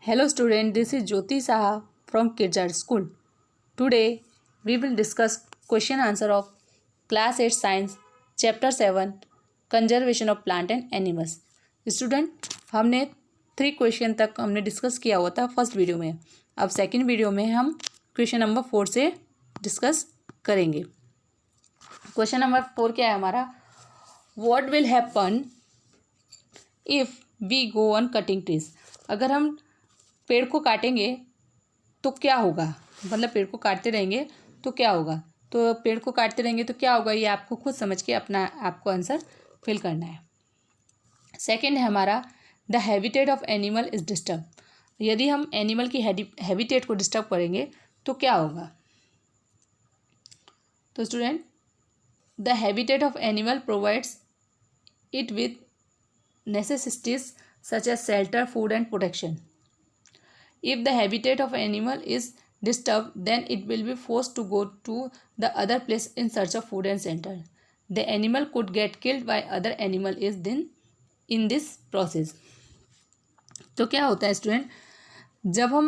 Hello student, this is Jyoti Saha from Kids School. Today we will discuss question answer of class 8 science chapter 7 conservation of plant and animals. Student, हमने 3 question तक हमने discuss किया हुआ था first video में. अब second video में हम क्वेश्चन नंबर 4 से डिस्कस करेंगे. क्वेश्चन नंबर 4 क्या है हमारा? What will happen if we go on cutting trees. अगर हम पेड़ को काटेंगे तो क्या होगा, मतलब पेड़ को काटते रहेंगे तो क्या होगा. तो पेड़ को काटते रहेंगे तो क्या होगा, ये आपको खुद समझ के अपना आपको आंसर फिल करना है. सेकंड है हमारा the habitat of animal is disturb. यदि हम एनिमल की हैबिटेट को डिस्टर्ब करेंगे तो क्या होगा. तो student, the habitat of animal provides it with necessities such as shelter, food and protection. If the habitat of animal is disturbed, then it will be forced to go to the other place in search of food and shelter. The animal could get killed by other animal is then in this process. तो क्या होता है student, जब हम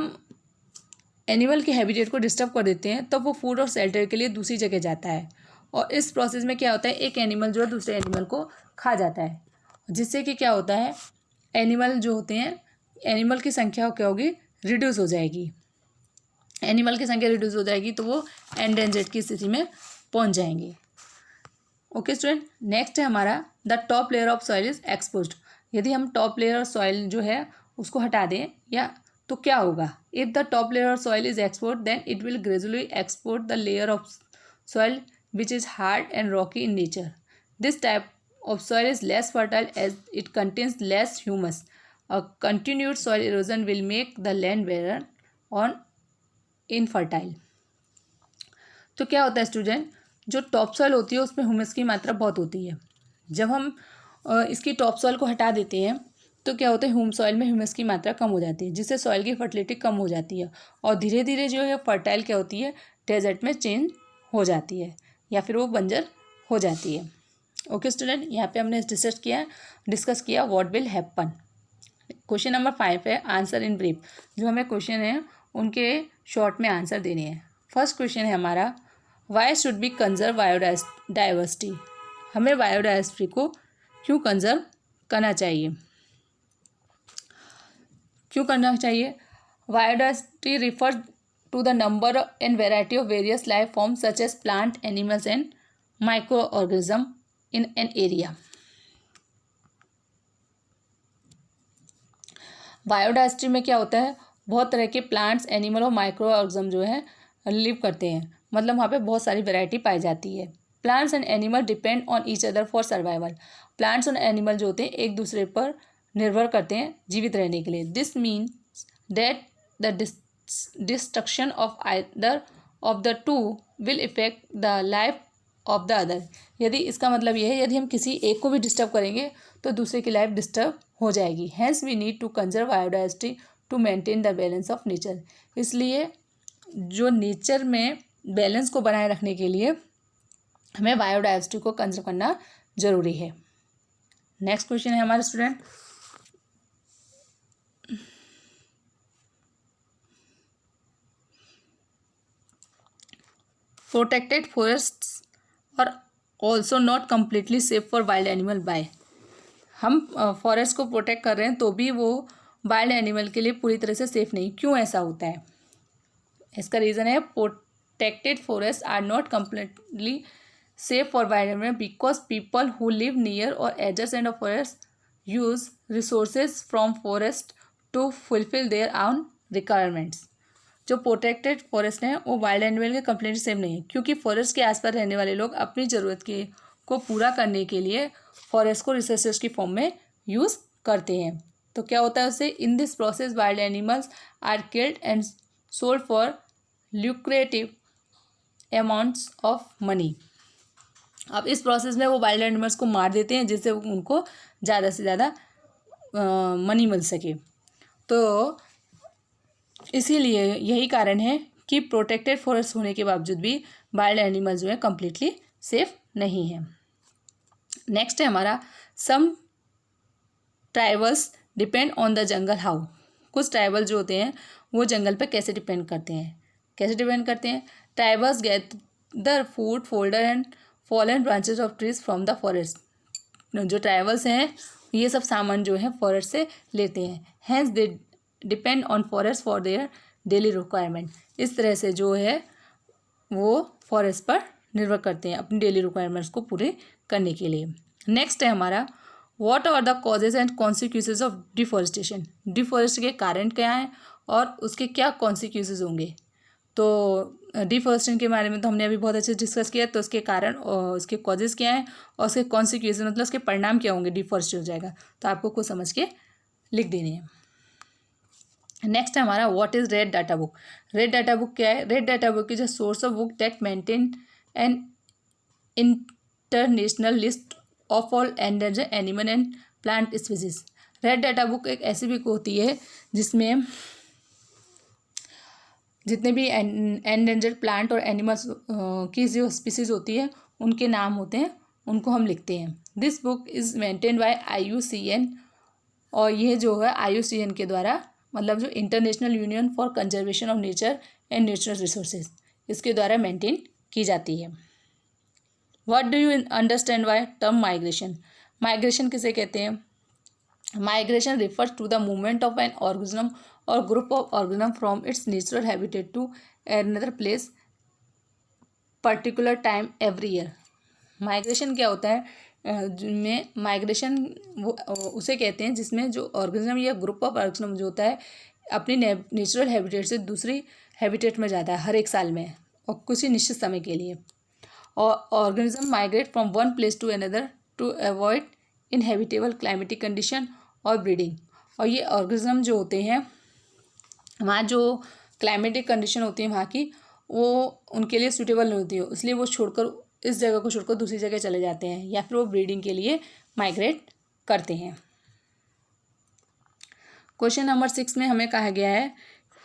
animal के habitat को disturb कर देते हैं तब वो फूड और शेल्टर के लिए दूसरी जगह जाता है, और इस प्रोसेस में क्या होता है, एक एनिमल जो है दूसरे एनिमल को खा जाता है, जिससे कि क्या होता है, एनिमल जो होते हैं, एनिमल की संख्या क्या होगी, रिड्यूस हो जाएगी. एनिमल की संख्या रिड्यूस हो जाएगी तो वो एंडेंजर्ड की स्थिति में पहुंच जाएंगे. ओके स्टूडेंट, नेक्स्ट है हमारा the top layer of soil is exposed. यदि हम टॉप लेयर ऑफ सॉइल जो है उसको हटा दें या तो क्या होगा. If the top layer of soil is expose then it will gradually export the layer of soil which is hard and rocky in nature. This type of soil is less fertile as it contains less humus. A continued soil erosion will make the land barren और infertile. तो क्या होता है student, जो top soil होती है उसमें humus की मात्रा बहुत होती है. जब हम इसकी टॉप सॉइल को हटा देते हैं तो क्या होता है, ह्यूम सॉइल में ह्यूमस की मात्रा कम हो जाती है, जिससे सॉइल की फर्टिलिटी कम हो जाती है, और धीरे धीरे जो है फर्टाइल क्या होती है, डेजर्ट में चेंज हो जाती है या फिर वो बंजर हो जाती है. ओके स्टूडेंट, यहाँ पे हमने डिस्कस किया what will happen. Question number 5 है आंसर इन ब्रीफ. जो हमें क्वेश्चन है उनके शॉर्ट में आंसर देने हैं. फर्स्ट क्वेश्चन है हमारा why should be conserve biodiversity. हमें बायोडाइवर्सिटी को क्यों कंजर्व करना चाहिए, क्यों करना चाहिए. Biodiversity refer to the number and variety of various life form such as plant, animals and micro organism in an area. Biodiversity में क्या होता है, बहुत तरह के प्लांट्स, एनिमल और माइक्रो ऑर्गेनिज्म जो है लिव करते हैं, मतलब वहाँ पे बहुत सारी वैरायटी पाई जाती है. Plants and animal depend on each other for survival. Plants और एनिमल जो होते हैं एक दूसरे पर निर्भर करते हैं जीवित रहने के लिए. This means that the destruction of either of the two will effect the life of the other. यदि इसका मतलब ये है, यदि हम किसी एक को भी डिस्टर्ब करेंगे तो दूसरे की लाइफ डिस्टर्ब हो जाएगी. Hence we need to conserve biodiversity to maintain the balance of nature. इसलिए जो नेचर में बैलेंस को बनाए रखने के लिए हमें बायोडाइवर्सिटी को कंजर्व करना जरूरी है. नेक्स्ट क्वेश्चन है हमारे student, protected forests are also not completely safe for wild animal by. हम फॉरेस्ट को प्रोटेक्ट कर रहे हैं तो भी वो वाइल्ड एनिमल के लिए पूरी तरह से सेफ नहीं. क्यों ऐसा होता है, इसका रीज़न है protected forest are not completely safe for wild animal because people who live near और adjacent of forest use resources from forest to fulfil their own requirements. जो प्रोटेक्टेड फॉरेस्ट हैं वो वाइल्ड एनिमल के completely safe नहीं है, क्योंकि forest के आसपास रहने वाले लोग अपनी ज़रूरत को पूरा करने के लिए फॉरेस्ट को रिसोर्सेज की फॉर्म में यूज़ करते हैं. तो क्या होता है उससे, in this process wild animals are killed and sold for lucrative amounts of money. अब इस प्रोसेस में वो वाइल्ड एनिमल्स को मार देते हैं जिससे उनको ज़्यादा से ज़्यादा मनी मिल सके. तो इसीलिए यही कारण है कि प्रोटेक्टेड फॉरेस्ट होने के बावजूद भी वाइल्ड एनिमल्स जो है कम्प्लीटली सेफ नहीं है. नेक्स्ट है हमारा some tribals depend on the jungle how. कुछ ट्राइबल जो होते हैं वो जंगल पे कैसे डिपेंड करते हैं। Tribals gather food folder and fallen branches of trees from the forest. जो ट्राइबल्स हैं ये सब सामान जो है फॉरेस्ट से लेते हैं। Hence they depend on forest for their daily requirement. इस तरह से जो है वो फॉरेस्ट पर निर्भर करते हैं अपनी डेली रिक्वायरमेंट्स को पूरे करने के लिए। नेक्स्ट है हमारा what are the causes and consequences of deforestation. Deforest के कारण क्या हैं और उसके क्या कॉन्सिक्वेंसेज होंगे। तो डिफॉरेस्टेशन के बारे में तो हमने अभी बहुत अच्छे से डिस्कस किया। तो उसके कारण और उसके कॉजेज़ क्या हैं और उसके कॉन्सिक्वेंसेज मतलब उसके परिणाम क्या होंगे डिफॉरेस्ट हो जाएगा। तो आपको कुछ समझ के लिख देने हैं। नेक्स्ट है हमारा what is red data book. Red data book क्या है। Red data book is a source of book that maintain an international list of all endangered animal and plant species. Red data book एक ऐसी book होती है जिसमें जितने भी endangered plant और एनिमल्स की जो स्पीसीज होती है उनके नाम होते हैं, उनको हम लिखते हैं। This book is maintain by IUCN और ये जो है IUCN के द्वारा मतलब जो International Union for Conservation of Nature and Natural Resources इसके द्वारा मेंटेन की जाती है। What do you understand by term migration. Migration किसे कहते हैं। Migration refers to the movement of an organism और group of organism from its natural habitat to another place particular time every year. Migration क्या होता है में migration वो उसे कहते हैं जिसमें जो ऑर्गेनिज्म या ग्रुप ऑफ ऑर्गेनिज्म जो होता है अपनी नेचुरल हैबिटेट से दूसरी हैबिटेट में जाता है हर एक साल में और कुछ ही निश्चित समय के लिए। और organism migrate from one place to another to avoid inhabitable climatic condition और ब्रीडिंग। और ये ऑर्गेनिज्म जो होते हैं वहाँ जो क्लाइमेटिक कंडीशन होती है वहाँ की वो उनके लिए सूटेबल नहीं होती है, इसलिए वो छोड़कर इस जगह को छोड़कर दूसरी जगह चले जाते हैं या फिर वो ब्रीडिंग के लिए माइग्रेट करते हैं। क्वेश्चन नंबर 6 में हमें कहा गया है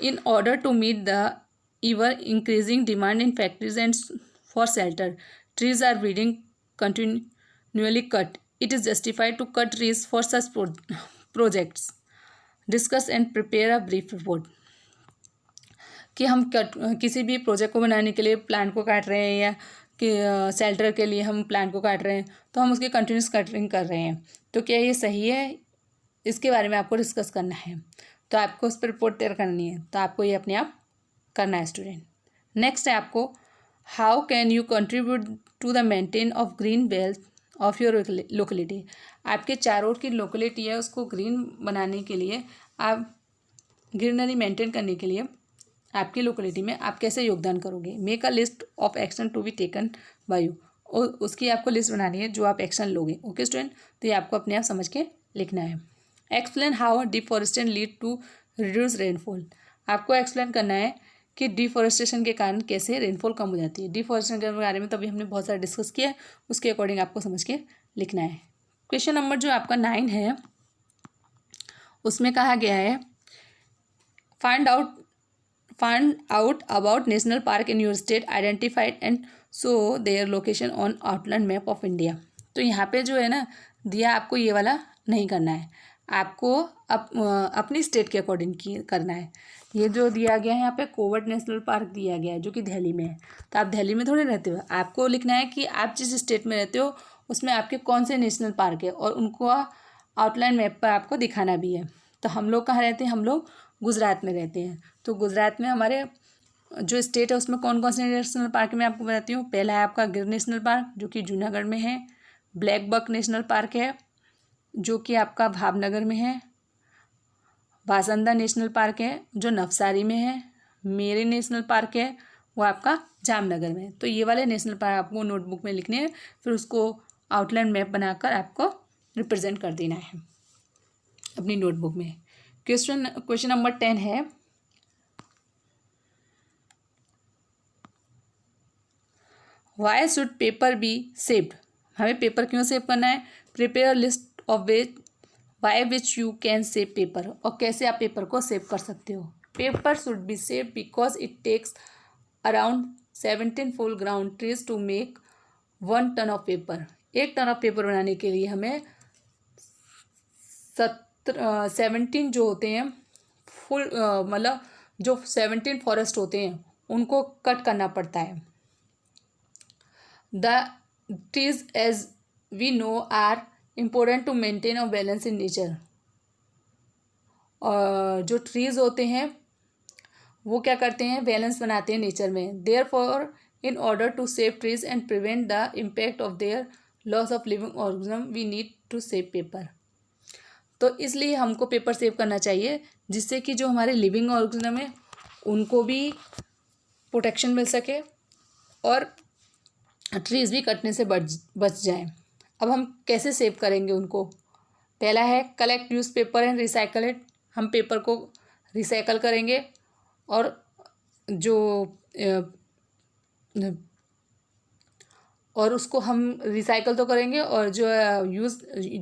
in order to meet the ever increasing demand in factories and for shelter, trees are being continually cut. It is justified to cut trees for such projects. Discuss and prepare a brief report. कि हम किसी भी project को बनाने के लिए plant को काट रहे हैं या कि शेल्टर के लिए हम प्लांट को काट रहे हैं तो हम उसकी कंटिन्यूस कटिंग कर रहे हैं, तो क्या ये सही है, इसके बारे में आपको डिस्कस करना है। तो आपको उस पर रिपोर्ट तैयार करनी है, तो आपको ये अपने आप करना है स्टूडेंट। नेक्स्ट है आपको how can you contribute to the maintain of green belt of your locality. आपके चारों ओर की लोकेलिटी है उसको ग्रीन बनाने के लिए, आप ग्रीनरी मेंटेन करने के लिए आपकी लोकेलिटी में आप कैसे योगदान करोगे। Make a list of action to be taken by you, और उसकी आपको लिस्ट बनानी है जो आप एक्शन लोगे। ओके स्टूडेंट, तो ये आपको अपने आप समझ के लिखना है। Explain how deforestation lead to reduce rainfall. आपको एक्सप्लेन करना है कि डिफॉरेस्टेशन के कारण कैसे रेनफॉल कम हो जाती है। डिफॉरेस्टेशन के बारे में तभी हमने बहुत सारा डिस्कस किया है, उसके अकॉर्डिंग आपको समझ के लिखना है। क्वेश्चन नंबर जो आपका 9 है उसमें कहा गया है find out about national park in your state identified and so their location on outline map of India. तो यहाँ पे जो है ना दिया, आपको ये वाला नहीं करना है, आपको अपनी स्टेट के अकॉर्डिंग करना है। ये जो दिया गया है यहाँ पे कोवट नेशनल पार्क दिया गया है जो कि दिल्ली में है, तो आप दिल्ली में थोड़े रहते हो, आपको लिखना है कि आप जिस स्टेट में रहते हो उसमें आपके कौन से नेशनल पार्क है और उनको आउटलाइन मैप पर आपको दिखाना भी है। तो हम लोग कहाँ रहते हैं, हम लोग गुजरात में रहते हैं। तो गुजरात में हमारे जो स्टेट है उसमें कौन कौन से नेशनल पार्क में आपको बताती हूँ। पहला है आपका गिर नेशनल पार्क जो कि जूनागढ़ में है, ब्लैक बक नेशनल पार्क है जो कि आपका भावनगर में है, बासंदा नेशनल पार्क है जो नवसारी में है, मेरे नेशनल पार्क है वो आपका जामनगर में है। तो ये वाले नेशनल पार्क आपको नोटबुक में लिखने हैं, फिर उसको आउटलाइन मैप बनाकर आपको रिप्रेजेंट कर देना है अपनी नोटबुक में। क्वेश्चन नंबर 10 है why should paper be saved. हमें पेपर क्यों सेव करना है। Prepare list of ways by which you can save paper, और कैसे आप पेपर को सेव कर सकते हो। Paper should be save because it takes around 17 full grown trees to make 1 ton of paper. 1 ton of paper बनाने के लिए हमें 17 जो होते हैं फुल मतलब जो 17 फॉरेस्ट होते हैं उनको कट करना पड़ता है। The trees as we know are important to maintain a balance in nature. और जो ट्रीज होते हैं वो क्या करते हैं, बैलेंस बनाते हैं नेचर में। Therefore in order to save trees and prevent the impact of their loss of living organism we need to save paper. तो इसलिए हमको पेपर सेव करना चाहिए, जिससे कि जो हमारे लिविंग ऑर्गेनिज्म है उनको भी प्रोटेक्शन मिल सके और ट्रीज भी कटने से बच जाए। अब हम कैसे सेव करेंगे उनको? पहला है collect use paper and recycle it. हम पेपर को रिसाइकल करेंगे और उसको हम रिसाइकल तो करेंगे और जो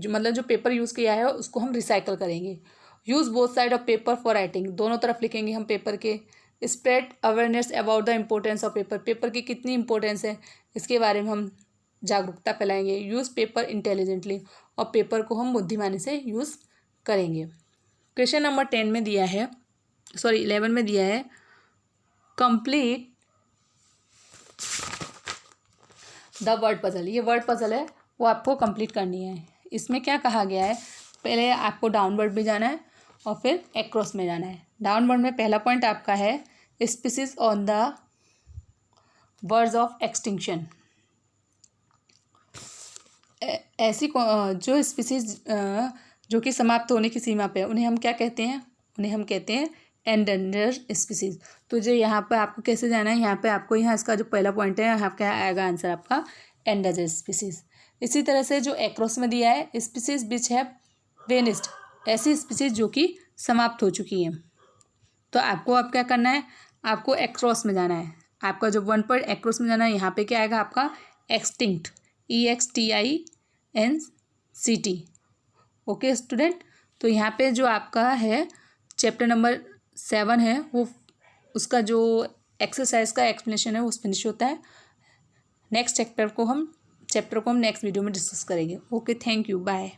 मतलब जो पेपर यूज़ किया है उसको हम रिसाइकल करेंगे। Use both side of paper for writing. दोनों तरफ लिखेंगे हम पेपर के। Spread awareness about the importance of paper. Paper की कितनी इंपॉर्टेंस है इसके बारे में हम जागरूकता फैलाएंगे। Use paper intelligently. और पेपर को हम बुद्धिमानी से यूज़ करेंगे। क्वेश्चन नंबर 11 में दिया है कंप्लीट द वर्ड पजल। ये वर्ड पजल है वो आपको कंप्लीट करनी है। इसमें क्या कहा गया है, पहले आपको डाउनवर्ड में जाना है और फिर एक्रॉस में जाना है। डाउनवर्ड में पहला पॉइंट आपका है species on the words of extinction. ऐसी जो स्पीसीज जो कि समाप्त होने की सीमा पे है उन्हें हम क्या कहते हैं? उन्हें हम कहते हैं एंडेंजर्ड स्पीसीज। तो जो यहाँ पे आपको कैसे जाना है, यहाँ पे आपको इसका जो पहला पॉइंट है यहाँ क्या आएगा आंसर आपका एंडेंजर्ड स्पीसीज। इसी तरह से जो एक्रॉस में दिया है स्पीसीज विच हैव वेनिस्ड। ऐसी स्पीसीज जो कि समाप्त हो चुकी हैं। तो आपको अब क्या करना है, आपको एक्रॉस में जाना है। आपका जो 1 पॉइंट एक्रॉस में जाना है, यहाँ पे क्या आएगा आपका एक्सटिंक्ट, EXTINCT। ओके स्टूडेंट, तो यहाँ पे जो आपका है चैप्टर नंबर 7 है वो उसका जो एक्सरसाइज का एक्सप्लेनेशन है वो फिनिश होता है। नेक्स्ट चैप्टर को हम नेक्स्ट वीडियो में डिस्कस करेंगे। Okay, thank you, bye.